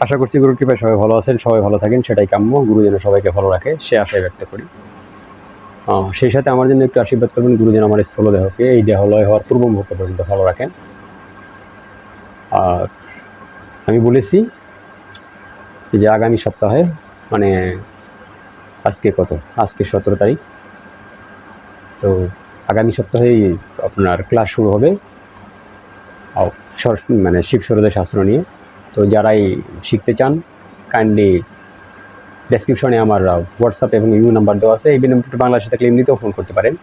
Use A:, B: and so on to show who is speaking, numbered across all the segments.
A: আশা করছি গুরুর কৃপায় সবাই ভালো আছেন, সবাই ভালো থাকেন, সেটাই কাম্য। গুরু যেন সবাইকে ভালো রাখে সে আশাই ব্যক্ত করি। সেই সাথে আমার জন্য একটু আশীর্বাদ করবেন, গুরু যেন আমার স্থলদেহকে এই দেহালয় হওয়ার পূর্ব মুহূর্ত পর্যন্ত ভালো রাখেন। আর আমি বলেছি যে আগামী সপ্তাহে মানে আজকে 17 তারিখ, তো আগামী সপ্তাহেই আপনার ক্লাস শুরু হবে মানে শিব সরোদয় শাস্ত্র নিয়ে। তো যারাই শিখতে চান কাইন্ডলি ডেসক্রিপশনে আমার হোয়াটসঅ্যাপ এবং ইউ নাম্বার দেওয়া আছে, এই নাম্বারটি বাংলাদেশে থাকলে এমনিতেও ফোন করতে পারেন।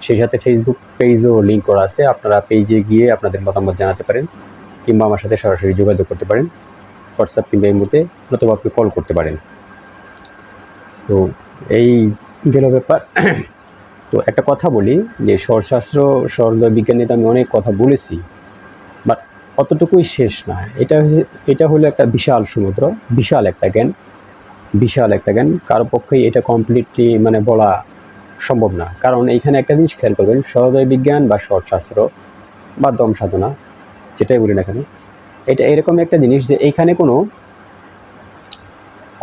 A: সেই সাথে ফেসবুক পেজও লিঙ্ক করা আছে, আপনারা পেজে গিয়ে আপনাদের মতামত জানাতে পারেন কিংবা আমার সাথে সরাসরি যোগাযোগ করতে পারেন হোয়াটসঅ্যাপ কিংবা ইমোতে, নতুবা আপনি কল করতে পারেন। তো এই গেল ব্যাপার। তো একটা কথা বলি যে স্বরশাস্ত্র সরোদয় বিজ্ঞান নিয়ে আমি অনেক কথা বলেছি, বাট অতটুকুই শেষ না। এটা হলো একটা বিশাল সমুদ্র, বিশাল একটা জ্ঞান। কারো পক্ষেই এটা কমপ্লিটলি মানে বলা সম্ভব না। কারণ এইখানে একটা জিনিস খেয়াল করবেন, সরোদয় বিজ্ঞান বা স্বরশাস্ত্র বা দম সাধনা যেটাই বলি না কেন, এটা এরকম একটা জিনিস যে এইখানে কোনো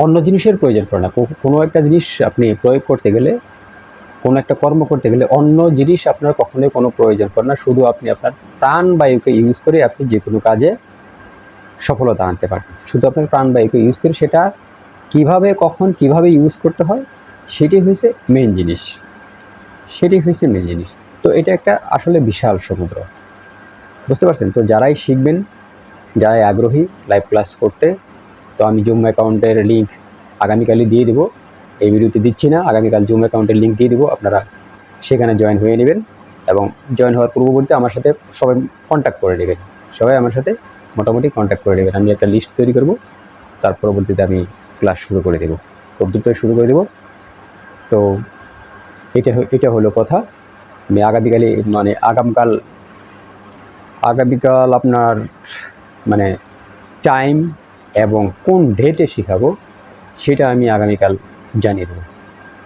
A: অন্য জিনিসের প্রয়োজন পড়ে না। কোনো একটা জিনিস আপনি প্রয়োগ করতে গেলে, কোনো একটা কর্ম করতে গেলে অন্য জিনিস আপনার কখনোই কোনো প্রয়োজন পড়ে না। শুধু আপনি আপনার প্রাণবায়ুকে ইউজ করে আপনি যে কোনো কাজে সফলতা আনতে পারেন। শুধু আপনার প্রাণবায়ুকে ইউজ করে সেটা কিভাবে কখন কিভাবে ইউজ করতে হয় সেটি হয়েছে মেইন জিনিস। তো এটা একটা আসলে বিশাল সমুদ্র, বুঝতে পারছেন? তো যারাই শিখবেন, যারাই আগ্রহী লাইভ ক্লাস করতে, তো আমি জুম অ্যাকাউন্টের লিঙ্ক আগামীকালই দিয়ে দেবো। এই ভিডিওতে দিচ্ছি না, আগামীকাল জুম অ্যাকাউন্টের লিঙ্ক দিয়ে দেবো, আপনারা সেখানে জয়েন হয়ে নেবেন এবং জয়েন হওয়ার পূর্ববর্তী আমার সাথে সবাই কন্ট্যাক্ট করে নেবেন। সবাই আমার সাথে মোটামুটি কন্ট্যাক্ট করে নেবেন। আমি একটা লিস্ট তৈরি করব, তার পরবর্তীতে আমি ক্লাস শুরু করে দেবো, খুব দ্রুত শুরু করে দেবো। তো এটা হলো কথা। আমি আগামীকালে মানে আগামীকাল আপনার মানে টাইম এবং কোন ডেটে শেখাবো সেটা আমি আগামীকাল জানিয়ে দেবো।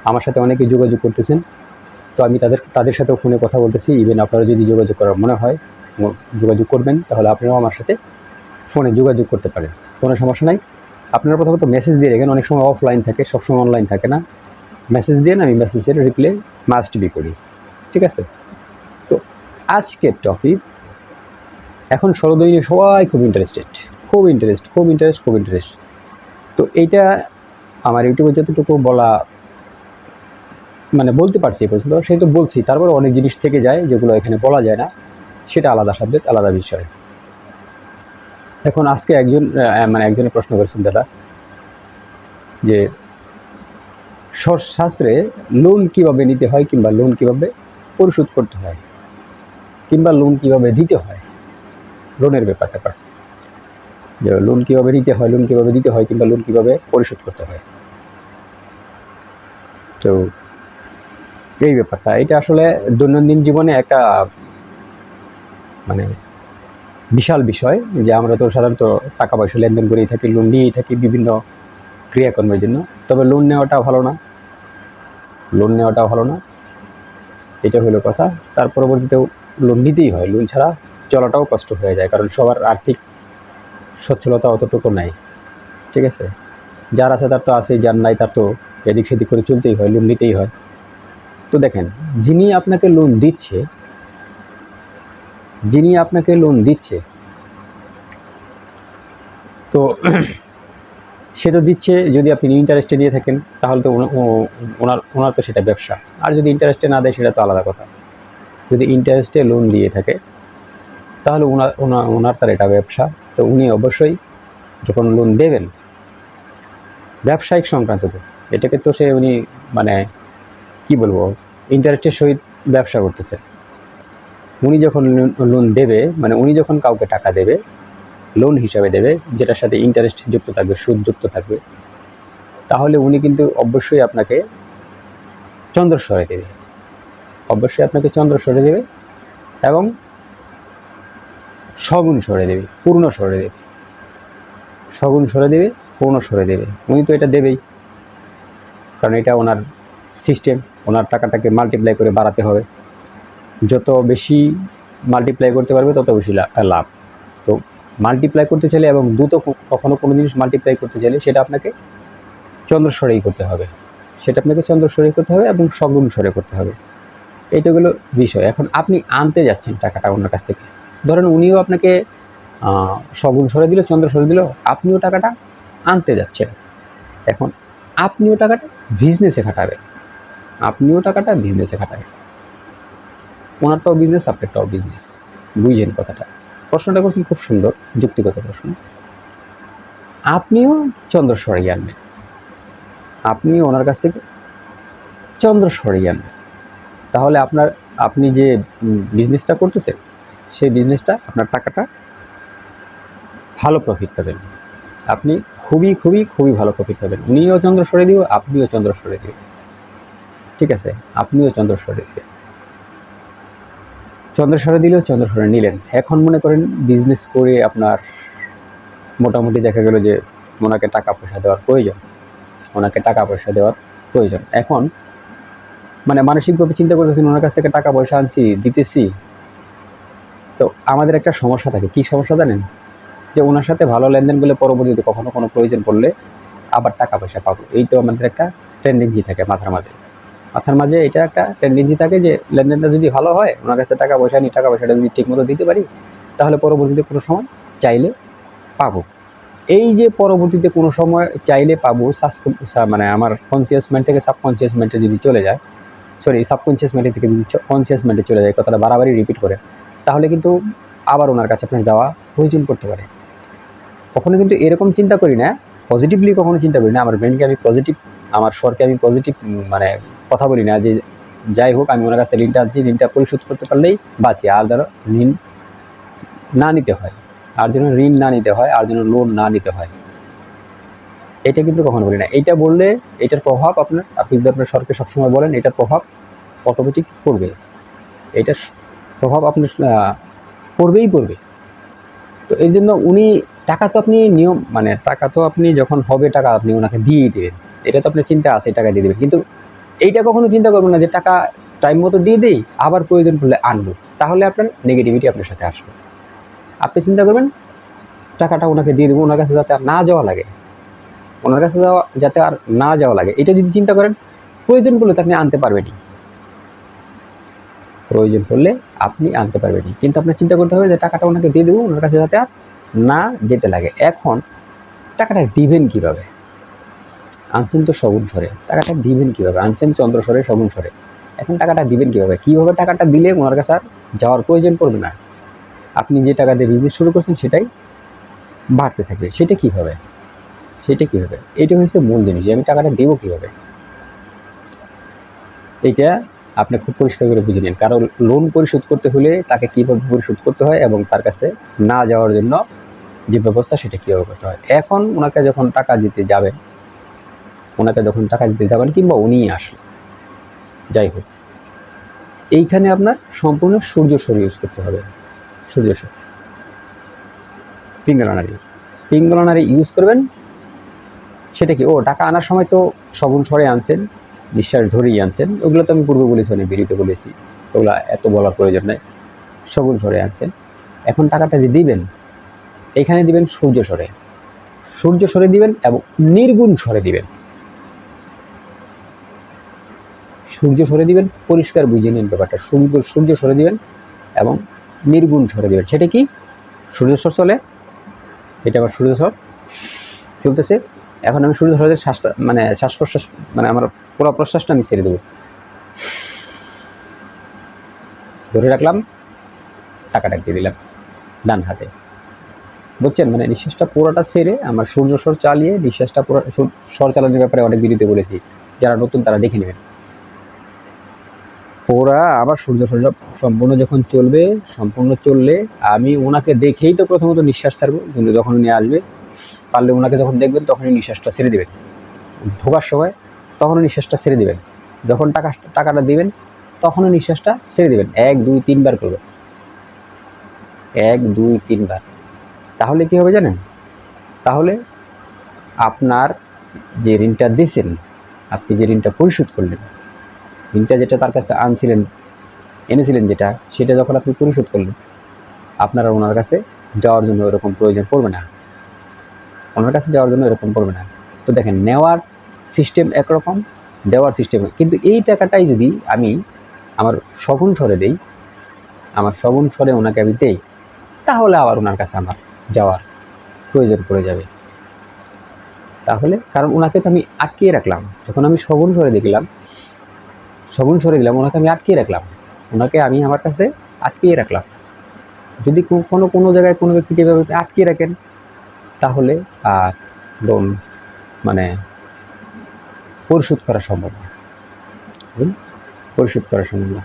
A: আমার সাথে অনেকে যোগাযোগ করতেছেন, তো আমি তাদের সাথেও ফোনে কথা বলতেছি। ইভেন আপনারা যদি যোগাযোগ করার মনে হয় যোগাযোগ করবেন, তাহলে আপনারাও আমার সাথে ফোনে যোগাযোগ করতে পারেন, কোনো সমস্যা নাই। আপনারা প্রথমত মেসেজ দিয়ে রেখেন, অনেক সময় অফলাইন থাকে, সবসময় অনলাইন থাকে না। মেসেজ দিয়ে আমি মেসেজের রিপ্লাই মাস্ট বি করি, ঠিক আছে? তো আজকের টপিক, এখন সরোদয় নিয়ে সবাই খুব ইন্টারেস্ট। তো এইটা আমার ইউটিউবে যতটুকু বলা মানে বলতে পারছি এই পর্যন্ত, সেই তো বলছি। তারপরে অনেক জিনিস থেকে যায় যেগুলো এখানে বলা যায় না, সেটা আলাদা সাবজেক্ট, আলাদা বিষয়। এখন আজকে একজনে প্রশ্ন করেছেন, দাদা যে শাস্ত্রে লোন কিভাবে নিতে হয় কিংবা লোন কিভাবে পরিশোধ করতে হয় কিংবা লোন কিভাবে দিতে হয়, লোনের ব্যাপারটা যে লোন কিভাবে দিতে হয় কিংবা লোন কিভাবে পরিশোধ করতে হয়। তো এই ব্যাপারটা, এটা আসলে দৈনন্দিন জীবনে একটা মানে বিশাল বিষয়, যে আমরা তো সাধারণত টাকা পয়সা লেনদেন করেই থাকি, লোন নিয়েই থাকি বিভিন্ন ক্রিয়াকর্মের জন্য। তবে লোন নেওয়াটা ভালো না, এটা হলো কথা। তার পরবর্তীতেও লোন নিতেই হয়, লোন ছাড়া চলাটাও কষ্ট হয়ে যায়, কারণ সবার আর্থিক সচ্ছলতা অতটুকু নাই, ঠিক আছে? যার আছে তার তো আছেই, যার নাই তার তো এদিক সেদিক করে চলতেই হয়, লোন নিতেই হয়। তো দেখেন, যিনি আপনাকে লোন দিচ্ছে তো সে তো দিচ্ছে, যদি আপনি ইন্টারেস্টে দিয়ে থাকেন তাহলে তো ওনার তো সেটা ব্যবসা। আর যদি ইন্টারেস্টে না দেয় সেটা তো আলাদা কথা। যদি ইন্টারেস্টে লোন দিয়ে থাকে তাহলে ওনার তার এটা ব্যবসা। তো উনি অবশ্যই যখন লোন দেবেন ব্যবসায়িক সংক্রান্ত, এটাকে তো উনি মানে কি বলবো, ইন্টারেস্টের সহিত ব্যবসা করতেছে। উনি যখন লোন দেবে, মানে উনি যখন কাউকে টাকা দেবে লোন হিসাবে দেবে, যেটার সাথে ইন্টারেস্ট যুক্ত থাকবে, সুদ যুক্ত থাকবে, তাহলে উনি কিন্তু অবশ্যই আপনাকে চন্দ্র সরে দেবে এবং সগুণ সরে দেবে, পূর্ণ সরে দেবে। উনি তো এটা দেবেই, কারণ এটা ওনার সিস্টেম। ওনার টাকাটাকে মাল্টিপ্লাই করে বাড়াতে হবে, যত বেশি মাল্টিপ্লাই করতে পারবে তত বেশি লাভ। তো মাল্টিপ্লাই করতে চাইলে এবং দ্রুত কখনো কোনো জিনিস মাল্টিপ্লাই করতে চাইলে সেটা আপনাকে চন্দ্রস্বরেই করতে হবে, সেটা আপনাকে চন্দ্রস্বরেই করতে হবে এবং সগুণ স্বরে করতে হবে। এইটাগুলো বিষয়। এখন আপনি আনতে যাচ্ছেন টাকাটা ওনার কাছ থেকে, ধরেন উনিও আপনাকে সগুণ স্বরে দিল, চন্দ্র স্বরে দিল, আপনিও টাকাটা আনতে যাচ্ছেন। এখন আপনিও টাকাটা বিজনেসে খাটাবেন, আপনিও টাকাটা বিজনেসে খাটাবেন। ওনারটাও বিজনেস, আপনারটাও বিজনেস। বুঝেন কথাটা? প্রশ্নটা করছেন খুব সুন্দর, যুক্তিগত প্রশ্ন। আপনিও চন্দ্র সরিয়ে আনবেন, আপনিও ওনার কাছ থেকে চন্দ্র সরিয়ে আনবেন। তাহলে আপনি যে বিজনেসটা করতেছেন সেই বিজনেসটা আপনার টাকাটা ভালো প্রফিট পাবেন, আপনি খুবই খুবই খুবই ভালো প্রফিট পাবেন। উনিও চন্দ্র সরে দিব, আপনিও চন্দ্র সরে দিব, ঠিক আছে? আপনিও চন্দ্র সরে দিবেন, চন্দ্র সরে দিলেও চন্দ্র সরে নিলেন। এখন মনে করেন বিজনেস করে আপনার মোটামুটি দেখা গেল যে ওনাকে টাকা পয়সা দেওয়ার প্রয়োজন, ওনাকে টাকা পয়সা দেওয়ার প্রয়োজন। এখন মানে মানসিকভাবে চিন্তা করতেছেন ওনার কাছ থেকে টাকা পয়সা আনছি, দিতেছি, তো আমাদের একটা সমস্যা থাকে। কি সমস্যা জানেন? যে ওনার সাথে ভালো লেনদেন করলে পরবর্তীতে কখনো কোনো প্রয়োজন পড়লে আবার টাকা পয়সা পাবো, এই তো আমাদের একটা টেন্ডেন্সি থাকে মাথার মাঝে এটা একটা টেন্ডেন্সি থাকে যে লেনদেনটা যদি ভালো হয়, ওনার কাছে টাকা পয়সা নিয়ে টাকা পয়সাটা যদি ঠিকমতো দিতে পারি, তাহলে পরবর্তীতে কোনো সময় চাইলে পাবো। এই যে পরবর্তীতে কোনো সময় চাইলে পাবো, মানে আমার কনসিয়াস মাইন্ড থেকে সাবকনসিয়াস মাইন্ডে যদি চলে যায়, সাবকনসিয়াস মাইন্ড থেকে যদি কনসিয়াস মাইন্ডে চলে যায়, কথাটা বারবারই রিপিট করে, তাহলে কিন্তু আবার ওনার কাছে আপনার যাওয়া প্রয়োজন পড়তে পারে। কখনো কিন্তু এরকম চিন্তা করি না, পজিটিভলি কখনো চিন্তা করি না, আমার ব্রেনকে আমি পজিটিভ, আমার স্বরকে আমি পজিটিভ মানে কথা বলি না যে যাই হোক আমি ওনার কাছ থেকে ঋণটা আনছি, ঋণটা পরিশোধ করতে পারলেই বাঁচি, আর যেন ঋণ না নিতে হয়, আর যেন ঋণ না নিতে হয়, আর যেন লোন না নিতে হয়, এটা কিন্তু কখনো বলি না। এইটা বললে এটার প্রভাব আপনি যদি আপনার স্বরকে সবসময় বলেন, এটার প্রভাব অটোমেটিক পড়বে, এটার প্রভাব আপনার পড়বে। তো এই জন্য উনি টাকা তো আপনি টাকা তো আপনি যখন হবে টাকা আপনি ওনাকে দিয়ে দেবেন, এটা তো আপনার চিন্তা আছে, টাকা দিয়ে দেবেন। কিন্তু এইটা কখনো চিন্তা করবেন না যে টাকা টাইম মতো দিয়ে দিই, আবার প্রয়োজন পড়লে আনবো, তাহলে আপনার নেগেটিভিটি আপনার সাথে আসবে। আপনি চিন্তা করবেন টাকাটা ওনাকে দিয়ে দেবো, ওনার কাছে যাতে আর না যাওয়া লাগে, ওনার কাছে যাতে আর না যাওয়া লাগে, এটা যদি চিন্তা করেন, প্রয়োজন পড়লে তো আপনি আনতে পারবেনই, প্রয়োজন পড়লে আপনি আনতে পারবেনই। কিন্তু আপনার চিন্তা করতে হবে যে টাকাটা ওনাকে দিয়ে দেবো, ওনার কাছে যাতে আর না যেতে লাগে। এখন টাকাটা দিবেন কীভাবে? আনছেন তো সগুণ স্বরে, টাকাটা দিবেন কীভাবে? আনছেন চন্দ্র স্বরে, সগুণ স্বরে। এখন টাকাটা দিবেন কীভাবে? কীভাবে টাকাটা দিলে ওনার কাছে আর যাওয়ার প্রয়োজন পড়বে না, আপনি যে টাকা দিয়ে বিজনেস শুরু করছেন সেটাই বাড়তে থাকবে। সেটা কীভাবে? এটা হচ্ছে মূল জিনিস, যে আমি টাকাটা দেবো কীভাবে, এইটা আপনি খুব পরিষ্কার করে বুঝে নিন। কারণ লোন পরিশোধ করতে হলে তাকে কীভাবে পরিশোধ করতে হয় এবং তার কাছে না যাওয়ার জন্য যে ব্যবস্থা সেটা কীভাবে করতে হয়। এখন ওনাকে যখন টাকা দিতে যাবেন, কিংবা উনিই আসলেন, যাই হোক, এইখানে আপনার সম্পূর্ণ সূর্যস্বর ইউজ করতে হবে। সূর্যস্বর পিঙ্গলনারি ইউজ করবেন। সেটা কি? টাকা আনার সময় তো সগুণ স্বরে আনছেন, নিঃশ্বাস ধরেই আনছেন, ওগুলো তো আমি পূর্বে বলেছি, অনেক বিরিতে বলেছি, ওগুলো এত বলার প্রয়োজন নেই। সগুণ স্বরে আনছেন। এখন টাকাটা যে দিবেন, এখানে দিবেন সূর্য স্বরে দিবেন এবং নির্গুণ স্বরে দিবেন। সূর্য স্বরে দিবেন, পরিষ্কার বুঝে নিন ব্যাপারটা। সূর্য স্বরে দিবেন এবং নির্গুণ স্বরে দিবেন। সেটা কি? সূর্যস্বর চলে, এটা আবার সূর্যস্বর চলতেছে। এখন আমি সূর্যস্বরের শ্বাসটা শ্বাস প্রশ্বাস আমার পুরো প্রশ্বাসটা আমি ছেড়ে দেবো, ধরে রাখলাম, টাকাটা দিয়ে দিলাম ডান হাতে, বুঝছেন? নিঃশ্বাসটা পুরোটা ছেড়ে আমার সূর্যস্বর চালিয়ে নিঃশ্বাসটা পুরো স্বর চালানোর ব্যাপারে অনেক ভিডিওতে বলেছি, যারা নতুন তারা দেখে নেবেন। ওরা আবার সূর্যস্বর যখন সম্পূর্ণ চললে আমি ওনাকে দেখেই তো প্রথমত নিঃশ্বাস ছাড়বো, কিন্তু যখন উনি আসবে, পারলে ওনাকে যখন দেখবেন তখনই নিঃশ্বাসটা ছেড়ে দেবেন। ঢোকার সময় তখনও নিঃশ্বাসটা ছেড়ে দেবেন, যখন টাকাটা দিবেন তখনও নিঃশ্বাসটা ছেড়ে দেবেন। 1 2 3 বার করবেন, 1 2 3 বার। তাহলে কি হবে জানেন? তাহলে আপনার যে ঋণটা দিয়েছেন, আপনি যে ঋণটা পরিশোধ করলেন, ঋণটা যেটা তার কাছে এনেছিলেন যেটা, সেটা যখন আপনি পরিশোধ করলেন, আপনারা ওনার কাছে যাওয়ার জন্য এরকম প্রয়োজন পড়বে না, ওনার কাছে যাওয়ার জন্য এরকম পড়বে না। তো দেখেন, নেওয়ার সিস্টেম একরকম, দেওয়ার সিস্টেম, কিন্তু এই টাকাটাই যদি আমি আমার শগুন স্বরে দেই, আমার শগুন স্বরে ওনাকে আমি দেই, তাহলে আবার ওনার কাছে আমার যাওয়ার প্রয়োজন পড়ে যাবে। তাহলে কারণ ওনাকে তো আমি আটকিয়ে রাখলাম, যখন আমি শগুন স্বরে দিলাম, ওনাকে আমি আটকিয়ে রাখলাম, ওনাকে আমি আমার কাছে আটকিয়ে রাখলাম। যদি কোনো জায়গায় কোনো ব্যক্তিকে আটকিয়ে রাখেন, তাহলে আর লোন মানে পরিশোধ করা সম্ভব না, পরিশোধ করা সম্ভব না।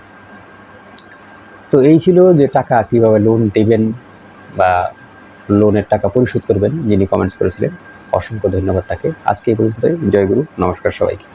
A: তো এই ছিল যে টাকা কীভাবে লোন দেবেন বা লোনের টাকা পরিশোধ করবেন, যিনি কমেন্টস করেছিলেন। অসংখ্য ধন্যবাদ তাকে। আজকে এই পর্যন্তই। জয় গুরু, নমস্কার সবাইকে।